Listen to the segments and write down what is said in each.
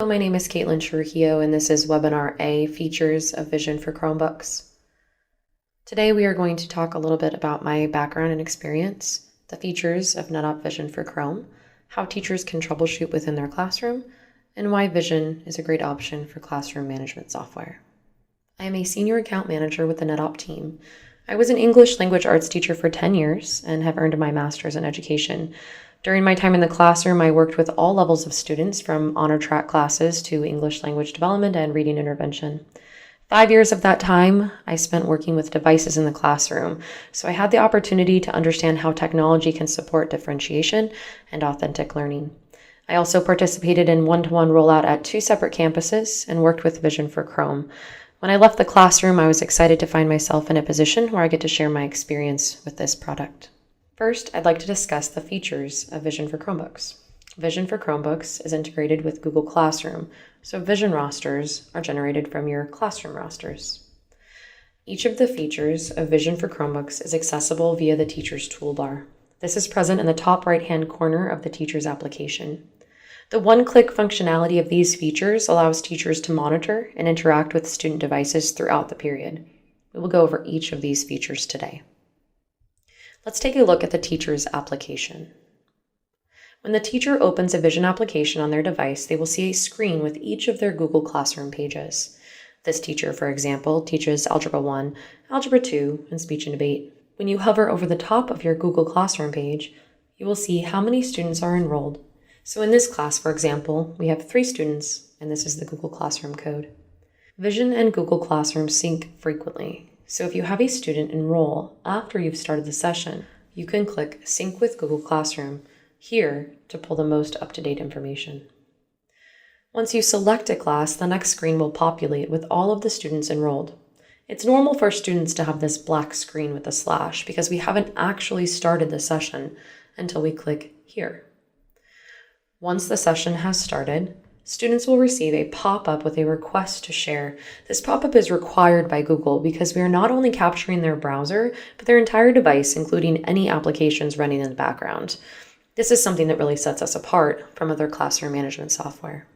My name is Caitlin Trujillo, and this is Webinar A, Features of Vision for Chromebooks. Today we are going to talk a little bit about my background and experience, the features of Netop Vision for Chrome, how teachers can troubleshoot within their classroom, and why Vision is a great option for classroom management software. I am a senior account manager with the Netop team. I was an English language arts teacher for 10 years and have earned my master's in education. During my time in the classroom, I worked with all levels of students, from honor track classes to English language development and reading intervention. 5 years of that time, I spent working with devices in the classroom, so I had the opportunity to understand how technology can support differentiation and authentic learning. I also participated in one-to-one rollout at 2 separate campuses and worked with Vision for Chrome. When I left the classroom, I was excited to find myself in a position where I get to share my experience with this product. First, I'd like to discuss the features of Vision for Chromebooks. Vision for Chromebooks is integrated with Google Classroom, so Vision rosters are generated from your classroom rosters. Each of the features of Vision for Chromebooks is accessible via the teacher's toolbar. This is present in the top right-hand corner of the teacher's application. The one-click functionality of these features allows teachers to monitor and interact with student devices throughout the period. We will go over each of these features today. Let's take a look at the teacher's application. When the teacher opens a Vision application on their device, they will see a screen with each of their Google Classroom pages. This teacher, for example, teaches Algebra 1, Algebra 2, and Speech and Debate. When you hover over the top of your Google Classroom page, you will see how many students are enrolled. So in this class, for example, we have 3 students, and this is the Google Classroom code. Vision and Google Classroom sync frequently. So if you have a student enroll after you've started the session, you can click Sync with Google Classroom here to pull the most up-to-date information. Once you select a class, the next screen will populate with all of the students enrolled. It's normal for students to have this black screen with a slash because we haven't actually started the session until we click here. Once the session has started, students will receive a pop-up with a request to share. This pop-up is required by Google because we are not only capturing their browser, but their entire device, including any applications running in the background. This is something that really sets us apart from other classroom management software.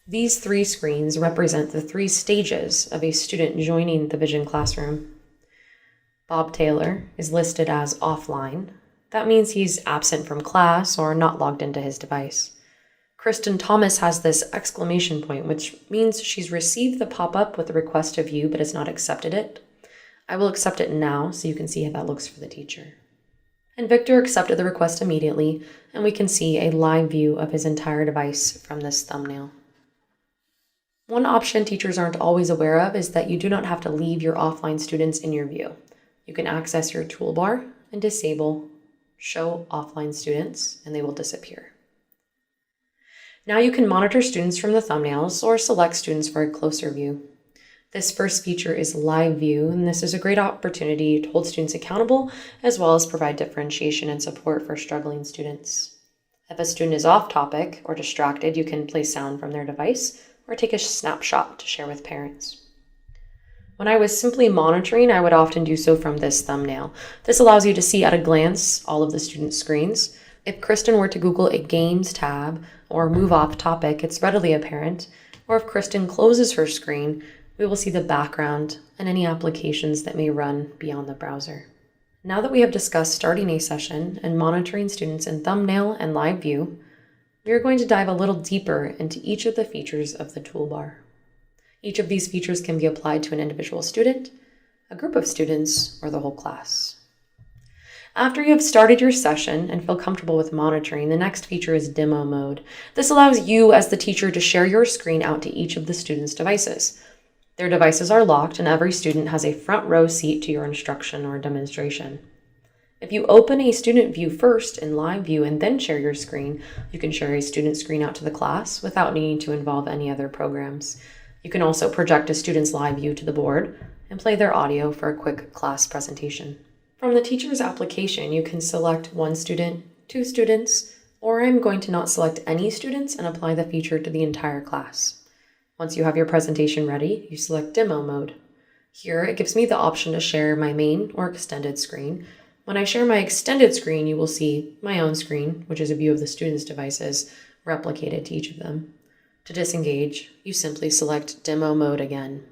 These 3 screens represent the 3 stages of a student joining the Vision classroom. Bob Taylor is listed as offline. That means he's absent from class or not logged into his device. Kristen Thomas has this exclamation point, which means she's received the pop-up with the request to view but has not accepted it. I will accept it now so you can see how that looks for the teacher. And Victor accepted the request immediately, and we can see a live view of his entire device from this thumbnail. One option teachers aren't always aware of is that you do not have to leave your offline students in your view. You can access your toolbar and disable Show Offline Students, and they will disappear. Now you can monitor students from the thumbnails or select students for a closer view. This first feature is Live View, and this is a great opportunity to hold students accountable as well as provide differentiation and support for struggling students. If a student is off topic or distracted, you can play sound from their device or take a snapshot to share with parents. When I was simply monitoring, I would often do so from this thumbnail. This allows you to see at a glance all of the student screens. If Kristen were to Google a Games tab or move off topic, it's readily apparent. Or if Kristen closes her screen, we will see the background and any applications that may run beyond the browser. Now that we have discussed starting a session and monitoring students in thumbnail and live view, we are going to dive a little deeper into each of the features of the toolbar. Each of these features can be applied to an individual student, a group of students, or the whole class. After you have started your session and feel comfortable with monitoring, the next feature is Demo Mode. This allows you as the teacher to share your screen out to each of the students' devices. Their devices are locked and every student has a front row seat to your instruction or demonstration. If you open a student view first in live view and then share your screen, you can share a student screen out to the class without needing to involve any other programs. You can also project a student's live view to the board and play their audio for a quick class presentation. From the teacher's application, you can select 1 student, 2 students, or I'm going to not select any students and apply the feature to the entire class. Once you have your presentation ready, you select Demo Mode. Here, it gives me the option to share my main or extended screen. When I share my extended screen, you will see my own screen, which is a view of the students' devices, replicated to each of them. To disengage, you simply select Demo Mode again.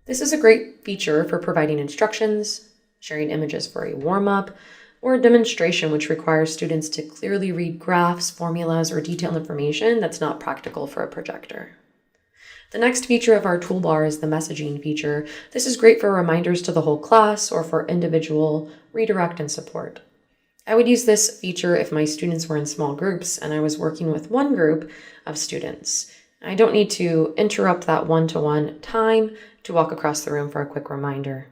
This is a great feature for providing instructions, sharing images for a warm-up, or a demonstration which requires students to clearly read graphs, formulas, or detailed information that's not practical for a projector. The next feature of our toolbar is the messaging feature. This is great for reminders to the whole class or for individual redirect and support. I would use this feature if my students were in small groups and I was working with one group of students. I don't need to interrupt that one-to-one time to walk across the room for a quick reminder.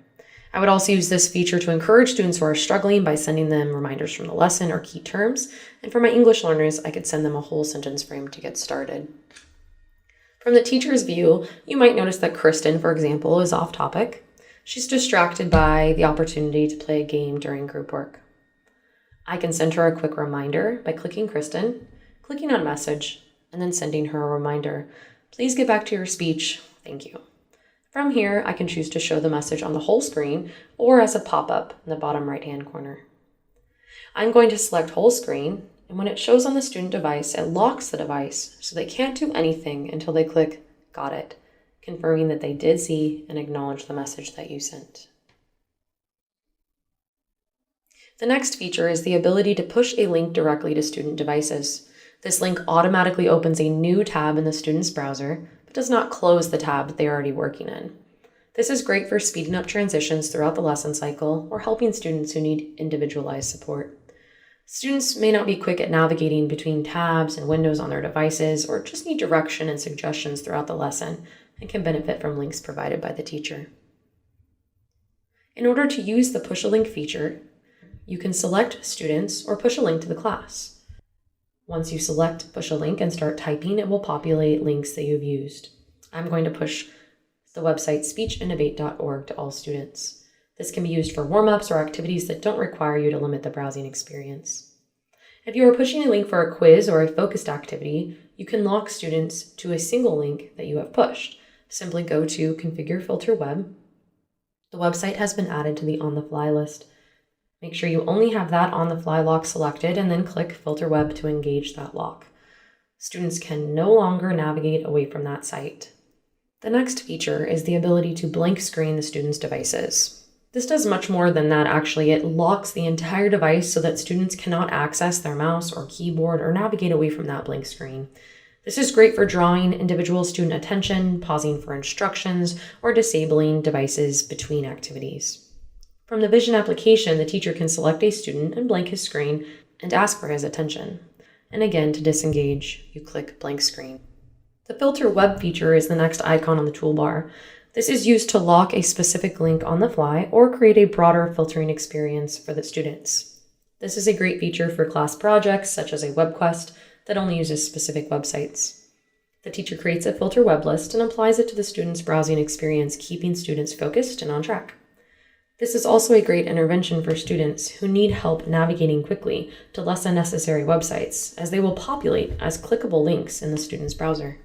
I would also use this feature to encourage students who are struggling by sending them reminders from the lesson or key terms. And for my English learners, I could send them a whole sentence frame to get started. From the teacher's view, you might notice that Kristen, for example, is off topic. She's distracted by the opportunity to play a game during group work. I can send her a quick reminder by clicking Kristen, clicking on message, and then sending her a reminder. Please get back to your speech. Thank you. From here, I can choose to show the message on the whole screen or as a pop-up in the bottom right-hand corner. I'm going to select whole screen, and when it shows on the student device, it locks the device so they can't do anything until they click Got It, confirming that they did see and acknowledge the message that you sent. The next feature is the ability to push a link directly to student devices. This link automatically opens a new tab in the student's browser, but does not close the tab that they are already working in. This is great for speeding up transitions throughout the lesson cycle or helping students who need individualized support. Students may not be quick at navigating between tabs and windows on their devices or just need direction and suggestions throughout the lesson and can benefit from links provided by the teacher. In order to use the Push a Link feature, you can select Students or push a link to the class. Once you select Push a Link and start typing, it will populate links that you've used. I'm going to push the website speechinnovate.org to all students. This can be used for warm-ups or activities that don't require you to limit the browsing experience. If you are pushing a link for a quiz or a focused activity, you can lock students to a single link that you have pushed. Simply go to Configure Filter Web. The website has been added to the On the Fly list. Make sure you only have that On the Fly lock selected and then click Filter Web to engage that lock. Students can no longer navigate away from that site. The next feature is the ability to blank screen the students' devices. This does much more than that, actually. It locks the entire device so that students cannot access their mouse or keyboard or navigate away from that blank screen. This is great for drawing individual student attention, pausing for instructions, or disabling devices between activities. From the Vision application, the teacher can select a student and blank his screen and ask for his attention. And again, to disengage, you click blank screen. The Filter Web feature is the next icon on the toolbar. This is used to lock a specific link on the fly or create a broader filtering experience for the students. This is a great feature for class projects, such as a web quest that only uses specific websites. The teacher creates a filter web list and applies it to the student's browsing experience, keeping students focused and on track. This is also a great intervention for students who need help navigating quickly to less unnecessary websites, as they will populate as clickable links in the student's browser.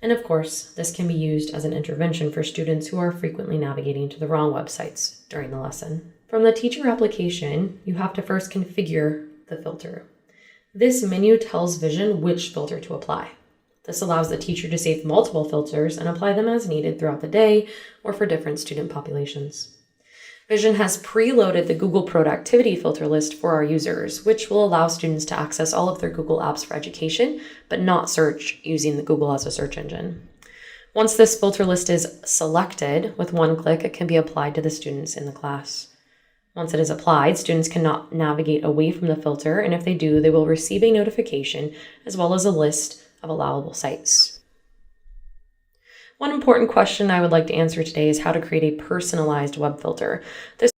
And of course, this can be used as an intervention for students who are frequently navigating to the wrong websites during the lesson. From the teacher application, you have to first configure the filter. This menu tells Vision which filter to apply. This allows the teacher to save multiple filters and apply them as needed throughout the day or for different student populations. Vision has preloaded the Google Productivity filter list for our users, which will allow students to access all of their Google apps for education, but not search using the Google as a search engine. Once this filter list is selected, with one click, it can be applied to the students in the class. Once it is applied, students cannot navigate away from the filter, and if they do, they will receive a notification as well as a list of allowable sites. One important question I would like to answer today is how to create a personalized web filter. This